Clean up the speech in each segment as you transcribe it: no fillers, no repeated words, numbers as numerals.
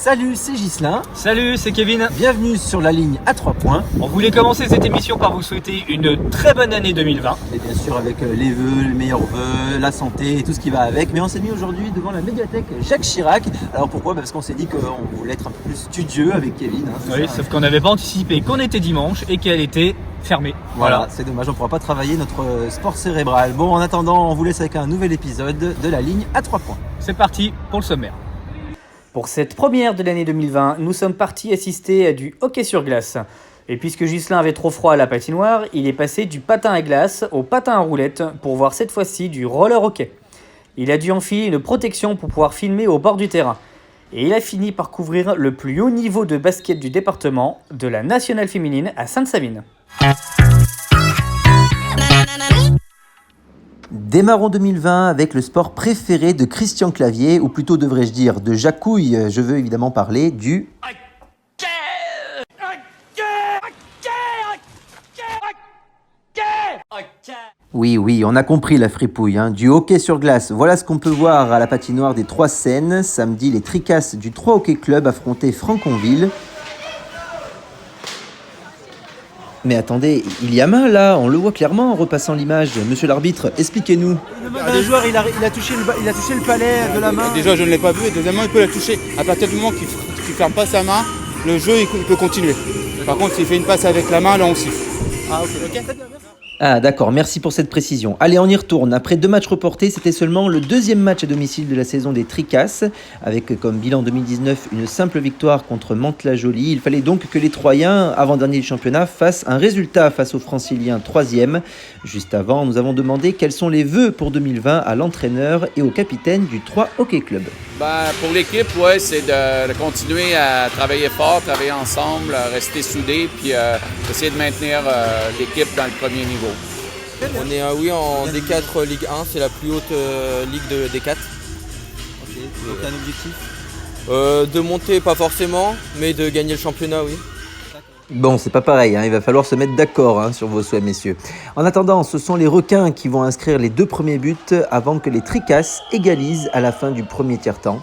Salut, c'est Ghislain. Salut, c'est Kevin. Bienvenue sur la ligne à 3 points. On voulait commencer cette émission par vous souhaiter une très bonne année 2020. Et bien sûr avec les vœux, les meilleurs vœux, la santé et tout ce qui va avec. Mais on s'est mis aujourd'hui devant la médiathèque Jacques Chirac. Alors pourquoi ? Parce qu'on s'est dit qu'on voulait être un peu plus studieux avec Kevin. Oui, sauf qu'on n'avait pas anticipé qu'on était dimanche et qu'elle était fermée. Voilà, c'est dommage, on ne pourra pas travailler notre sport cérébral. Bon, en attendant, on vous laisse avec un nouvel épisode de la ligne à 3 points. C'est parti pour le sommaire. Pour cette première de l'année 2020, nous sommes partis assister à du hockey sur glace. Et puisque Ghislain avait trop froid à la patinoire, il est passé du patin à glace au patin à roulettes pour voir cette fois-ci du roller hockey. Il a dû enfiler une protection pour pouvoir filmer au bord du terrain. Et il a fini par couvrir le plus haut niveau de basket du département, de la nationale féminine à Sainte-Savine. Démarrons 2020 avec le sport préféré de Christian Clavier, ou plutôt devrais-je dire de Jacouille. Je veux évidemment parler du... Oui, on a compris la fripouille, du hockey sur glace. Voilà ce qu'on peut voir à la patinoire des Trois Seines. Samedi, les Tricasses du 3 Hockey Club affrontaient Franconville. Mais attendez, il y a main là, on le voit clairement en repassant l'image. Monsieur l'arbitre, expliquez-nous. Le joueur, il a touché le palais de la main. Déjà, je ne l'ai pas vu, et deuxièmement, il peut la toucher. À partir du moment qu'il ne ferme pas sa main, le jeu il peut continuer. Par contre, s'il fait une passe avec la main, là on siffle. Ah, ok. Ah d'accord, merci pour cette précision. Allez, on y retourne. Après 2 matchs reportés, c'était seulement le 2e match à domicile de la saison des Tricasses, avec comme bilan 2019 une simple victoire contre Mantes-la-Jolie. Il fallait donc que les Troyens, avant-dernier du championnat, fassent un résultat face aux Franciliens 3e. Juste avant, nous avons demandé quels sont les vœux pour 2020 à l'entraîneur et au capitaine du 3 Hockey Club. Pour l'équipe, c'est de continuer à travailler fort, travailler ensemble, rester soudés, puis essayer de maintenir l'équipe dans le premier niveau. On est en D4 Ligue 1, c'est la plus haute ligue de D4. Ok, donc un objectif de monter, pas forcément, mais de gagner le championnat, oui. Bon, c'est pas pareil, il va falloir se mettre d'accord sur vos souhaits, messieurs. En attendant, ce sont les Requins qui vont inscrire les 2 premiers buts avant que les Tricasses égalisent à la fin du premier tiers-temps.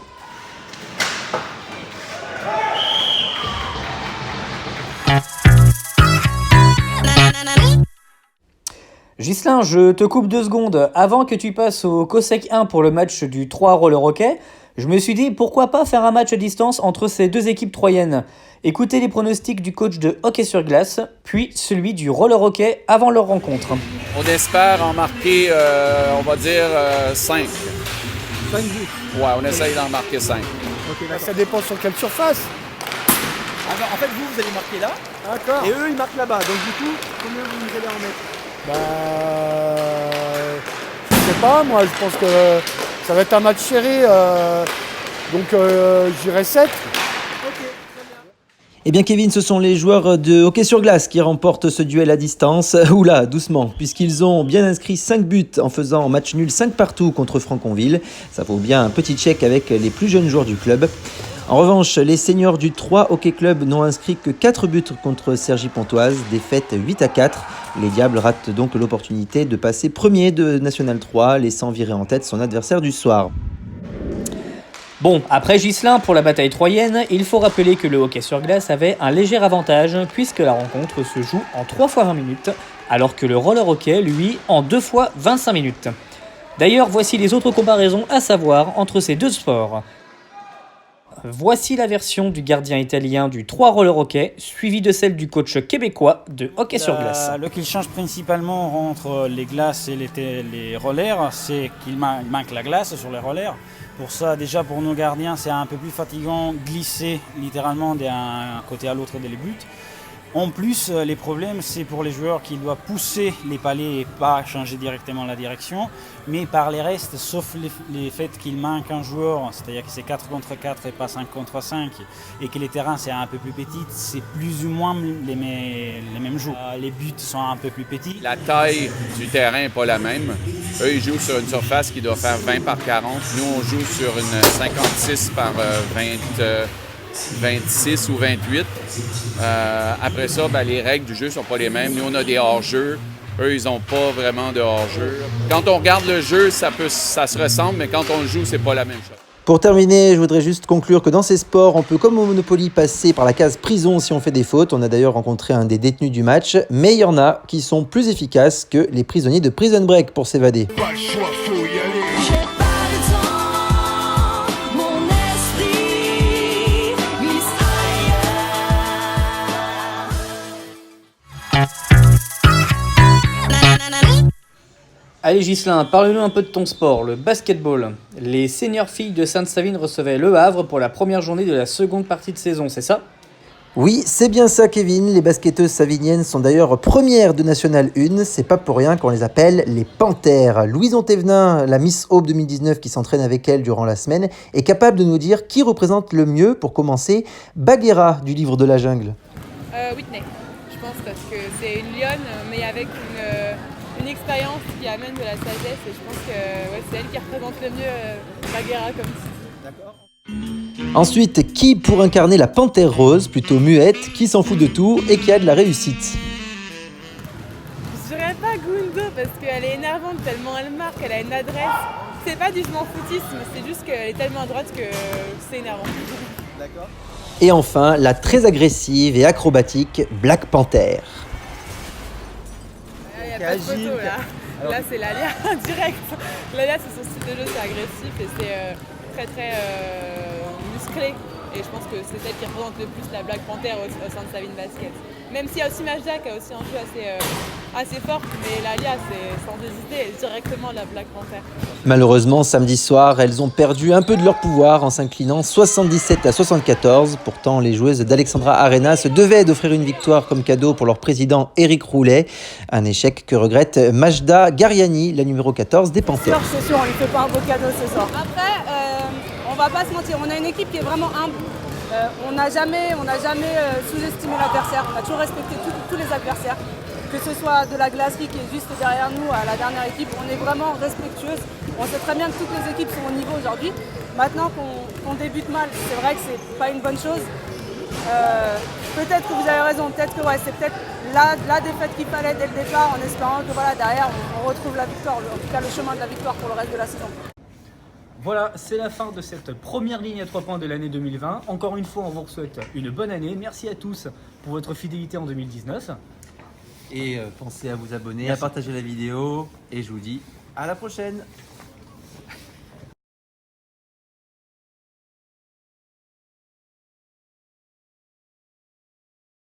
Ghislain, je te coupe 2 secondes. Avant que tu passes au COSEC 1 pour le match du 3 roller hockey, je me suis dit pourquoi pas faire un match à distance entre ces 2 équipes troyennes. Écoutez les pronostics du coach de hockey sur glace, puis celui du roller hockey avant leur rencontre. On espère en marquer, on va dire, 5. 5 buts. Ouais, on essaye d'en marquer 5. Ok, Ça dépend sur quelle surface. en fait, vous allez marquer là, D'accord. et eux, ils marquent là-bas. Donc du coup, combien vous allez en mettre ? Je sais pas, moi je pense que ça va être un match serré, donc j'irai 7. Eh bien Kevin, ce sont les joueurs de hockey sur glace qui remportent ce duel à distance. Oula, doucement, puisqu'ils ont bien inscrit 5 buts en faisant en match nul 5 partout contre Franconville. Ça vaut bien un petit check avec les plus jeunes joueurs du club. En revanche, les seniors du 3 Hockey Club n'ont inscrit que 4 buts contre Cergy-Pontoise, défaite 8-4. Les Diables ratent donc l'opportunité de passer premier de National 3, laissant virer en tête son adversaire du soir. Bon, après Ghislain pour la bataille troyenne, il faut rappeler que le hockey sur glace avait un léger avantage puisque la rencontre se joue en 3 fois 20 minutes, alors que le roller hockey, lui, en 2 fois 25 minutes. D'ailleurs, voici les autres comparaisons à savoir entre ces 2 sports. Voici la version du gardien italien du 3 roller hockey, suivie de celle du coach québécois de hockey sur glace. Le qui change principalement entre les glaces et les rollers, c'est qu'il manque la glace sur les rollers. Pour ça, déjà pour nos gardiens, c'est un peu plus fatigant glisser littéralement d'un côté à l'autre des buts. En plus, les problèmes, c'est pour les joueurs qui doivent pousser les palets et pas changer directement la direction. Mais par les restes, sauf les faits qu'il manque un joueur, c'est-à-dire que c'est 4 contre 4 et pas 5 contre 5, et que les terrains c'est un peu plus petit, c'est plus ou moins les mêmes jeux. Les buts sont un peu plus petits. La taille du terrain n'est pas la même. Eux, ils jouent sur une surface qui doit faire 20 par 40. Nous, on joue sur une 56 par 26 ou 28. Après ça, les règles du jeu ne sont pas les mêmes. Nous, on a des hors-jeux. Eux, ils n'ont pas vraiment de hors-jeu. Quand on regarde le jeu, ça se ressemble, mais quand on le joue, c'est pas la même chose. Pour terminer, je voudrais juste conclure que dans ces sports, on peut comme au Monopoly passer par la case prison si on fait des fautes. On a d'ailleurs rencontré un des détenus du match, mais il y en a qui sont plus efficaces que les prisonniers de Prison Break pour s'évader. Allez Ghislain, parle-nous un peu de ton sport, le basketball. Les seniors filles de Sainte-Savine recevaient Le Havre pour la première journée de la seconde partie de saison, c'est ça ? Oui, c'est bien ça Kevin, les basketteuses saviniennes sont d'ailleurs premières de National 1, c'est pas pour rien qu'on les appelle les Panthères. Louison Thévenin, la Miss Aube 2019 qui s'entraîne avec elle durant la semaine, est capable de nous dire qui représente le mieux, pour commencer, Bagheera du livre de la jungle. Whitney, je pense, parce que c'est une lionne, mais avec une expérience qui amène de la sagesse, et je pense que c'est elle qui représente le mieux Bagheera comme titre. D'accord. Ensuite, qui pour incarner la panthère rose, plutôt muette, qui s'en fout de tout et qui a de la réussite? Je dirais pas Gundo parce qu'elle est énervante tellement elle marque, elle a une adresse. C'est pas du je m'en foutisme, c'est juste qu'elle est tellement à droite que c'est énervant. D'accord. Et enfin, la très agressive et acrobatique Black Panther. Il n'y a pas de photo là. Là c'est Lalia direct. Lalia c'est son style de jeu, c'est agressif et c'est très musclé. Et je pense que c'est celle qui représente le plus la Black Panther au sein de Savine Basket. Même s'il y a aussi Majda qui a aussi un jeu assez fort, mais Lalia c'est sans hésiter directement la Black Panther. Malheureusement, samedi soir, elles ont perdu un peu de leur pouvoir en s'inclinant 77-74. Pourtant, les joueuses d'Alexandra Arena se devaient d'offrir une victoire comme cadeau pour leur président Éric Roulet. Un échec que regrette Majda Gariani, la numéro 14 des Panthères. C'est sûr, on lui fait pas un beau cadeau ce soir. Après, on va pas se mentir, on a une équipe qui est vraiment humble. On n'a jamais sous-estimé l'adversaire, on a toujours respecté tous les adversaires. Que ce soit de la glacerie qui est juste derrière nous à la dernière équipe, on est vraiment respectueuse. On sait très bien que toutes les équipes sont au niveau aujourd'hui. Maintenant qu'on débute mal, c'est vrai que c'est pas une bonne chose. Peut-être que vous avez raison, peut-être que c'est peut-être la défaite qu'il fallait dès le départ en espérant que derrière on retrouve la victoire, en tout cas le chemin de la victoire pour le reste de la saison. Voilà, c'est la fin de cette première ligne à 3 points de l'année 2020. Encore une fois, on vous souhaite une bonne année. Merci à tous pour votre fidélité en 2019. Et pensez à vous abonner, à partager la vidéo. Et je vous dis à la prochaine.